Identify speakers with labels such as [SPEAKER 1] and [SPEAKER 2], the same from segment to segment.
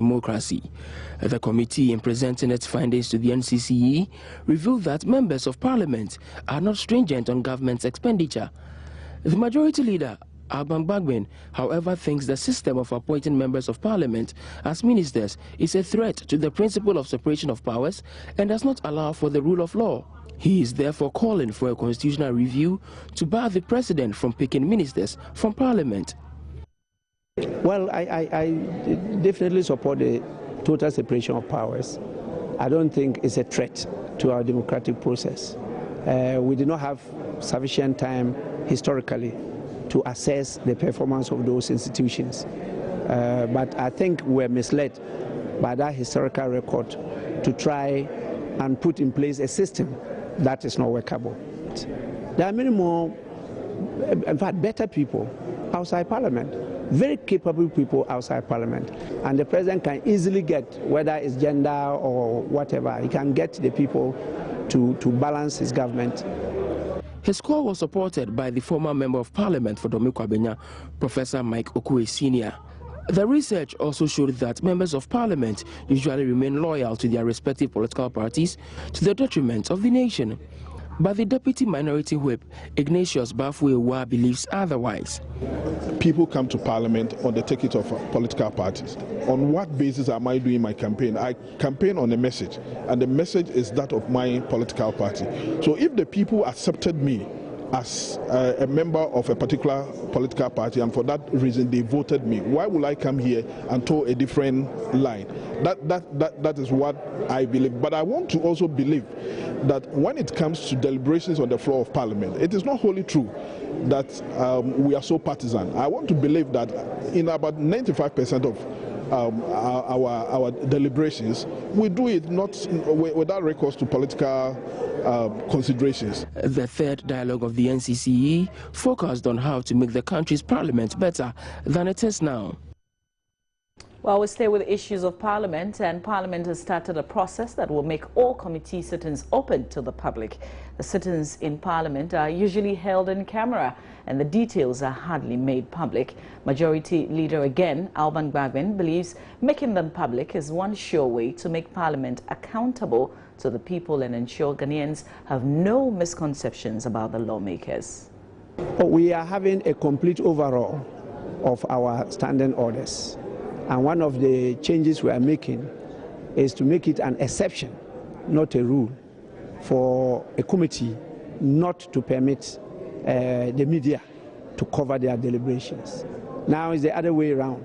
[SPEAKER 1] democracy. The committee, in presenting its findings to the NCCE, revealed that members of parliament are not stringent on government's expenditure. The majority leader, Alban Bagbin, however, thinks the system of appointing members of parliament as ministers is a threat to the principle of separation of powers and does not allow for the rule of law. He is therefore calling for a constitutional review to bar the president from picking ministers from parliament.
[SPEAKER 2] Well, I definitely support the total separation of powers. I don't think it's a threat to our democratic process. We did not have sufficient time historically to assess the performance of those institutions. But I think we're misled by that historical record to try and put in place a system that is not workable. There are many more, in fact, better people outside Parliament, very capable people outside Parliament. And the president can easily get, whether it's gender or whatever, he can get the people to balance his government.
[SPEAKER 1] His call was supported by the former Member of Parliament for Domikwabenya, Professor Mike Okwe Sr. The research also showed that members of Parliament usually remain loyal to their respective political parties to the detriment of the nation. But the Deputy Minority Whip, Ignatius Bafuewa, believes otherwise.
[SPEAKER 3] People come to Parliament on the ticket of political parties. On what basis am I doing my campaign? I campaign on a message, and the message is that of my political party. So if the people accepted me as a member of a particular political party, and for that reason they voted me, why will I come here and toe a different line? That is what I believe. But I want to also believe that when it comes to deliberations on the floor of Parliament, it is not wholly true that we are so partisan. I want to believe that in about 95% of our deliberations, we do it not without recourse to political considerations.
[SPEAKER 1] The third dialogue of the NCCE focused on how to make the country's parliament better than it is now.
[SPEAKER 4] Well, we stay with issues of Parliament, and Parliament has started a process that will make all committee sittings open to the public. The sittings in Parliament are usually held in camera, and the details are hardly made public. Majority Leader again, Alban Bagbin, believes making them public is one sure way to make Parliament accountable to the people and ensure Ghanaians have no misconceptions about the lawmakers.
[SPEAKER 2] We are having a complete overhaul of our standing orders. And one of the changes we are making is to make it an exception, not a rule, for a committee not to permit the media to cover their deliberations. Now it's the other way around.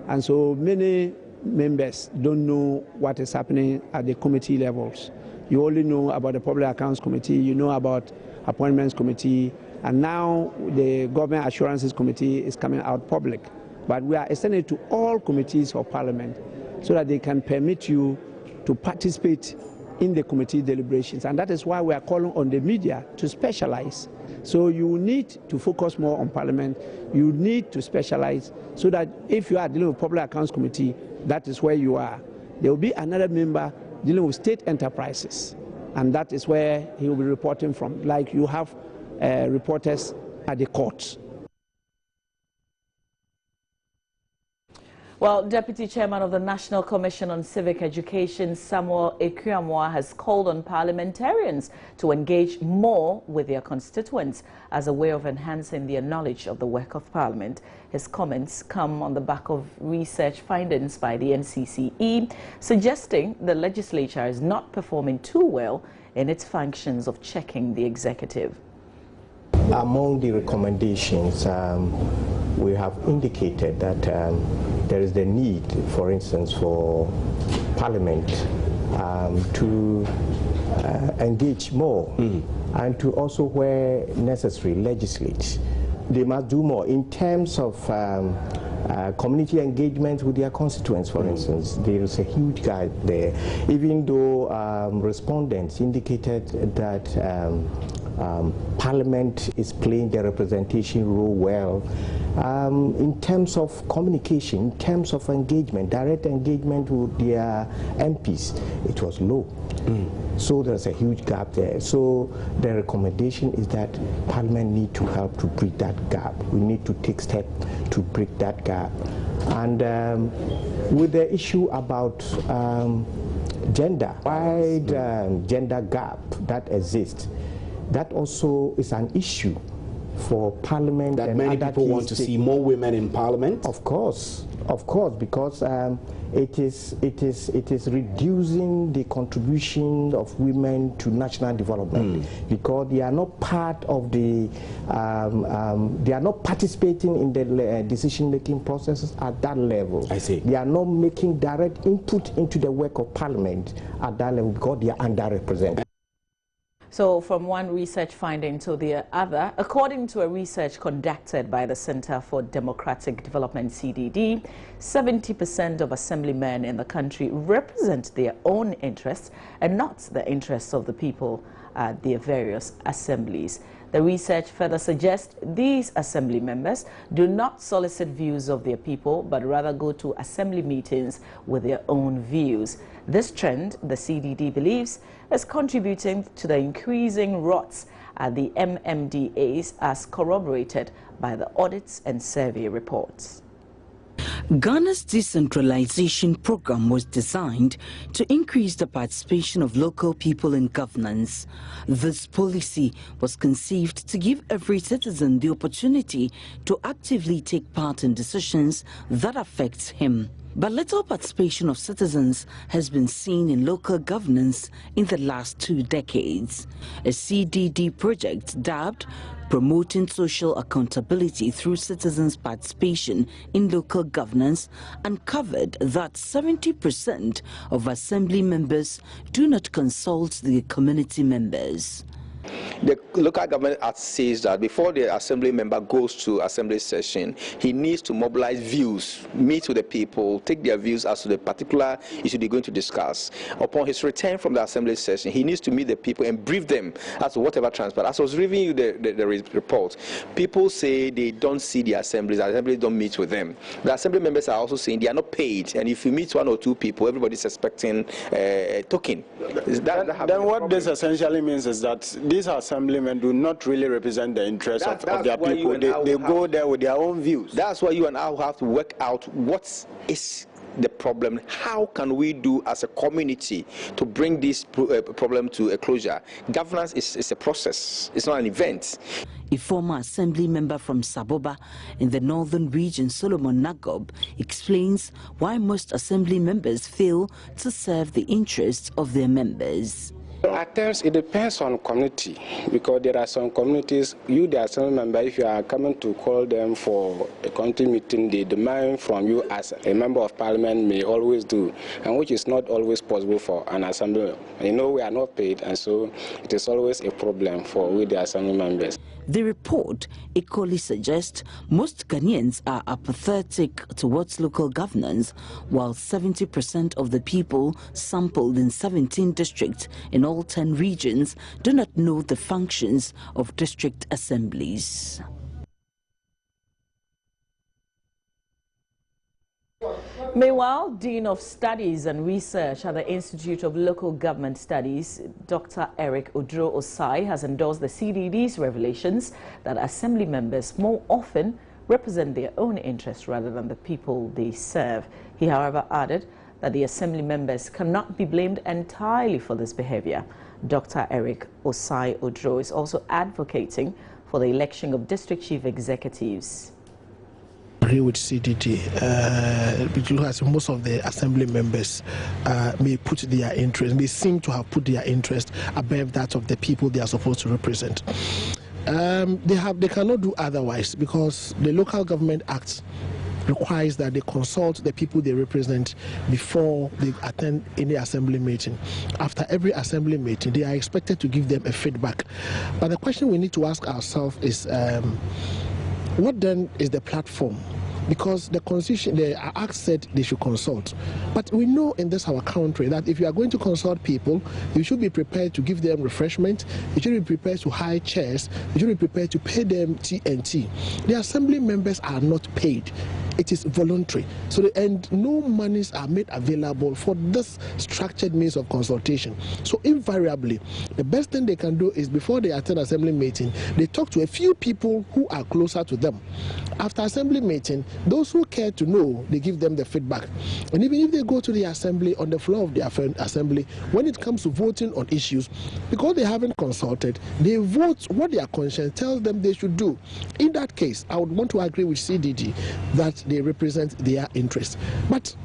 [SPEAKER 2] And so many members don't know what is happening at the committee levels. You only know about the Public Accounts Committee, you know about Appointments Committee, and now the Government Assurances Committee is coming out public. But we are extending it to all committees of Parliament so that they can permit you to participate in the committee deliberations. And that is why we are calling on the media to specialize. So you need to focus more on Parliament. You need to specialize so that if you are dealing with Public Accounts Committee, that is where you are. There will be another member dealing with state enterprises, and that is where he will be reporting from, like you have reporters at the courts.
[SPEAKER 4] Well, Deputy Chairman of the National Commission on Civic Education, Samuel Ekwuamoah, has called on parliamentarians to engage more with their constituents as a way of enhancing their knowledge of the work of Parliament. His comments come on the back of research findings by the NCCE, suggesting the legislature is not performing too well in its functions of checking the executive.
[SPEAKER 5] Among the recommendations, we have indicated that there is the need, for instance, for Parliament to engage more and to also, where necessary, legislate. They must do more in terms of community engagement with their constituents, for instance. There is a huge gap there, even though respondents indicated that Parliament is playing the representation role well. in terms of communication, in terms of engagement, direct engagement with their MPs, it was low. So there's a huge gap there. So the recommendation is that Parliament need to help to bridge that gap. We need to take steps to bridge that gap. And with the issue about gender, wide gender gap that exists, that also is an issue for Parliament.
[SPEAKER 6] That
[SPEAKER 5] and
[SPEAKER 6] many
[SPEAKER 5] other
[SPEAKER 6] people want to see more women in Parliament?
[SPEAKER 5] Of course, because it is reducing the contribution of women to national development, because they are not part of the, they are not participating in the decision-making processes at that level.
[SPEAKER 6] I see.
[SPEAKER 5] They are not making direct input into the work of Parliament at that level because they are underrepresented.
[SPEAKER 4] So from one research finding to the other, according to a research conducted by the Center for Democratic Development, CDD, 70% of assemblymen in the country represent their own interests and not the interests of the people at their various assemblies. The research further suggests these assembly members do not solicit views of their people, but rather go to assembly meetings with their own views. This trend, the CDD believes, is contributing to the increasing rots at the MMDAs, as corroborated by the audits and survey reports.
[SPEAKER 7] Ghana's decentralization program was designed to increase the participation of local people in governance. This policy was conceived to give every citizen the opportunity to actively take part in decisions that affect him. But little participation of citizens has been seen in local governance in the last 2 decades. A CDD project dubbed Promoting Social Accountability Through Citizens' Participation in Local Governance uncovered that 70% of assembly members do not consult the community members.
[SPEAKER 8] The local government act says that before the assembly member goes to assembly session, he needs to mobilize views, meet with the people, take their views as to the particular issue they're going to discuss. Upon his return from the assembly session, he needs to meet the people and brief them as to whatever transpired. As I was reviewing the report, people say they don't see the assemblies don't meet with them. The assembly members are also saying they are not paid, and if you meet 1 or 2 people, everybody's expecting a token.
[SPEAKER 9] Then what this essentially means is that these assemblymen do not really represent the interests of their people. They go there with their own views.
[SPEAKER 8] That's why you and I will have to work out what is the problem. How can we do as a community to bring this problem to a closure? Governance is a process. It's not an event.
[SPEAKER 7] A former assembly member from Saboba in the northern region, Solomon Nagob, explains why most assembly members fail to serve the interests of their members.
[SPEAKER 10] At times it depends on community, because there are some communities, you the assembly member, if you are coming to call them for a community meeting, they demand from you as a member of parliament may always do, and which is not always possible for an assembly. You know, we are not paid, and so it is always a problem for we the assembly members.
[SPEAKER 7] The report equally suggests most Ghanaians are apathetic towards local governance, while 70% of the people sampled in 17 districts in all 10 regions do not know the functions of district assemblies.
[SPEAKER 4] Meanwhile, Dean of Studies and Research at the Institute of Local Government Studies, Dr. Eric Odro-Osai, has endorsed the CDD's revelations that assembly members more often represent their own interests rather than the people they serve. He, however, added that the assembly members cannot be blamed entirely for this behavior. Dr. Eric Osai Odro is also advocating for the election of district chief executives.
[SPEAKER 11] Agree with CDD because most of the assembly members may put their interest, may seem to have put their interest above that of the people they are supposed to represent. They cannot do otherwise, because the Local Government Act requires that they consult the people they represent before they attend any assembly meeting. After every assembly meeting, they are expected to give them a feedback. But the question we need to ask ourselves is, what then is the platform because the Constitution, the Act said they should consult. But we know in this our country that if you are going to consult people, you should be prepared to give them refreshment, you should be prepared to hire chairs, you should be prepared to pay them T&T. The assembly members are not paid. It is voluntary. And no monies are made available for this structured means of consultation. So invariably, the best thing they can do is before they attend assembly meeting, they talk to a few people who are closer to them. After assembly meeting, those who care to know, they give them the feedback. And even if they go to the assembly, on the floor of the assembly, when it comes to voting on issues, because they haven't consulted, they vote what their conscience tells them they should do. In that case, I would want to agree with CDG that they represent their interests. But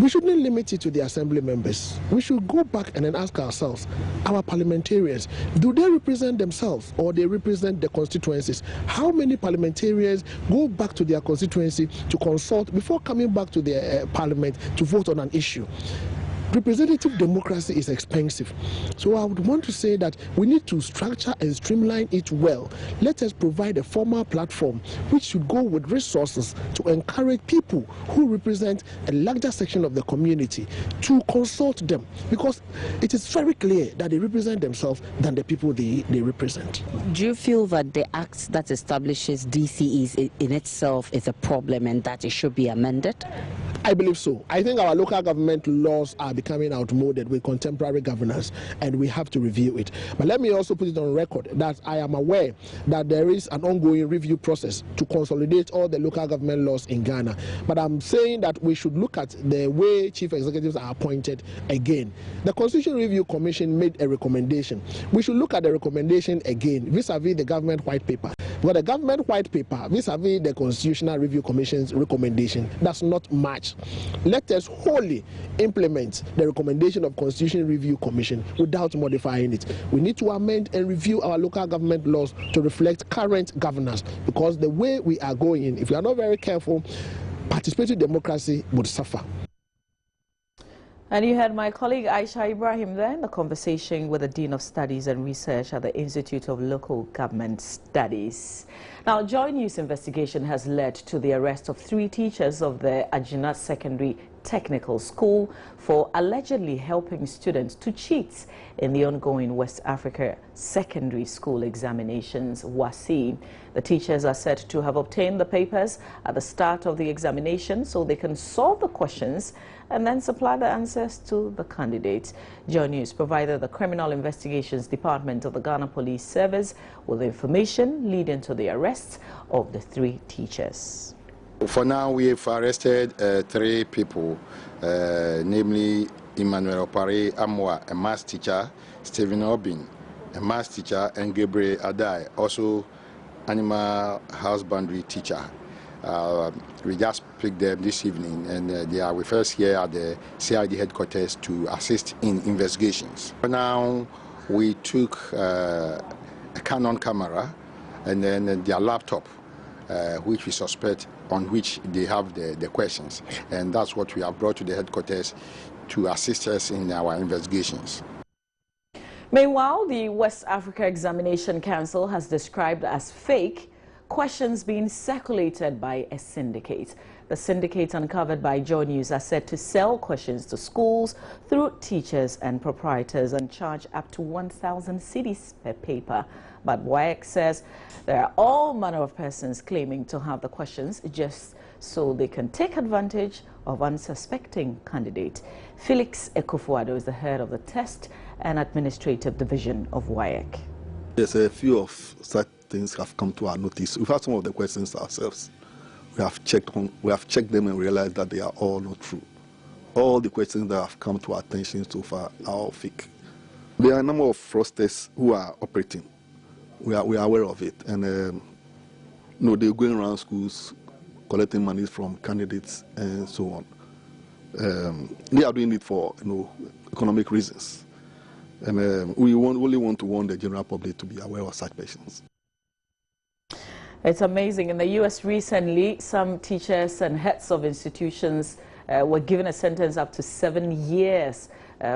[SPEAKER 11] we shouldn't limit it to the assembly members. We should go back and then ask ourselves, our parliamentarians, do they represent themselves or they represent the constituencies? How many parliamentarians go back to their constituency to consult before coming back to their parliament to vote on an issue? Representative democracy is expensive. So I would want to say that we need to structure and streamline it well. Let us provide a formal platform which should go with resources to encourage people who represent a larger section of the community to consult them, because it is very clear that they represent themselves than the people they represent.
[SPEAKER 7] Do you feel that the act that establishes DCEs in itself is a problem and that it should be amended?
[SPEAKER 11] I believe so. I think our local government laws are becoming outmoded with contemporary governance, and we have to review it. But let me also put it on record that I am aware that there is an ongoing review process to consolidate all the local government laws in Ghana. But I'm saying that we should look at the way chief executives are appointed again. The Constitution Review Commission made a recommendation. We should look at the recommendation again vis-a-vis the government white paper. But the government white paper vis-a-vis the Constitutional Review Commission's recommendation does not match. Let us wholly implement the recommendation of Constitutional Review Commission without modifying it. We need to amend and review our local government laws to reflect current governance, because the way we are going, if we are not very careful, participatory democracy would suffer.
[SPEAKER 4] And you had my colleague Aisha Ibrahim there in the conversation with the Dean of Studies and Research at the Institute of Local Government Studies. Now, Joy News investigation has led to the arrest of 3 teachers of the Ajina Secondary Technical School for allegedly helping students to cheat in the ongoing West Africa Secondary School examinations, WASI. The teachers are said to have obtained the papers at the start of the examination so they can solve the questions and then supply the answers to the candidates. Joy News provided the Criminal Investigations Department of the Ghana Police Service with information leading to the arrest of the 3 teachers.
[SPEAKER 12] For now, we have arrested 3 people, namely Emmanuel Opare Amwa, a maths teacher, Stephen Obin, a maths teacher, and Gabriel Adai, also animal husbandry teacher. We just picked them this evening, and they are with us here at the CID headquarters to assist in investigations. For now, we took a Canon camera and then their laptop, which we suspect on which they have the questions, and that's what we have brought to the headquarters to assist us in our investigations.
[SPEAKER 4] Meanwhile, the West Africa Examination Council has described as fake questions being circulated by a syndicate. The syndicate uncovered by Joy News are said to sell questions to schools through teachers and proprietors and charge up to 1,000 cedis per paper. But WAEC says there are all manner of persons claiming to have the questions just so they can take advantage of unsuspecting candidates. Felix Ekofuado is the head of the Test and Administrative Division of WAEC.
[SPEAKER 13] There's a few of such things have come to our notice. We've had some of the questions ourselves. We have checked them and realized that they are all not true. All the questions that have come to our attention so far are all fake. There are a number of fraudsters who are operating. We are aware of it, and they're going around schools collecting money from candidates and so on. They are doing it for economic reasons, and we only want to warn the general public to be aware of such persons.
[SPEAKER 4] It's amazing. In the U.S. recently, some teachers and heads of institutions were given a sentence up to 7 years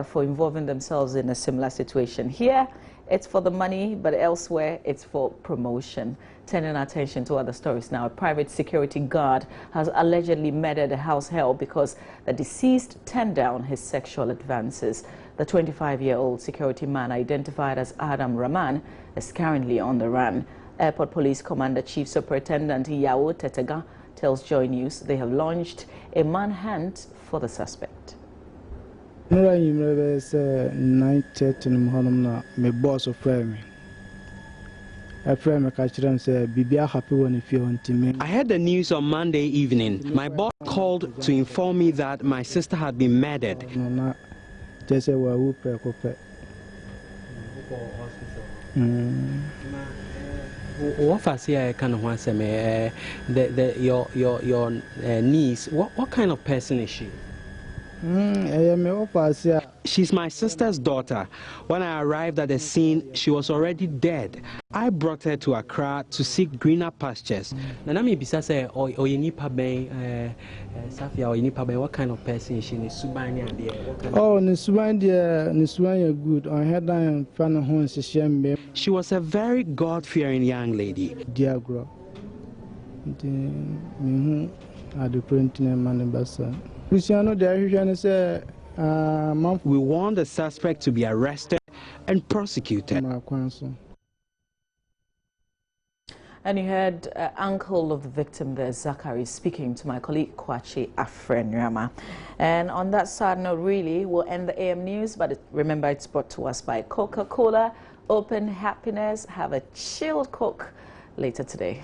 [SPEAKER 4] for involving themselves in a similar situation. Here, it's for the money, but elsewhere, it's for promotion. Turning our attention to other stories now. A private security guard has allegedly murdered a house help because the deceased turned down his sexual advances. The 25-year-old security man, identified as Adam Rahman, is currently on the run. Airport Police Commander Chief Superintendent Yao Tetega tells Joy News they have launched a manhunt for the suspect.
[SPEAKER 14] I had the news on Monday evening. My boss called to inform me that my sister had been murdered. What kind of your niece? What kind of person is she? She's my sister's daughter. When I arrived at the scene, she was already dead. I brought her to Accra to seek greener pastures. What kind of person is she? Good. She was a very God-fearing young lady. We want the suspect to be arrested and prosecuted.
[SPEAKER 4] And you heard uncle of the victim there, Zachary, speaking to my colleague Kwachi Afrenrama. And on that sad note, really, we'll end the AM News, but remember it's brought to us by Coca-Cola. Open happiness. Have a chilled Coke later today.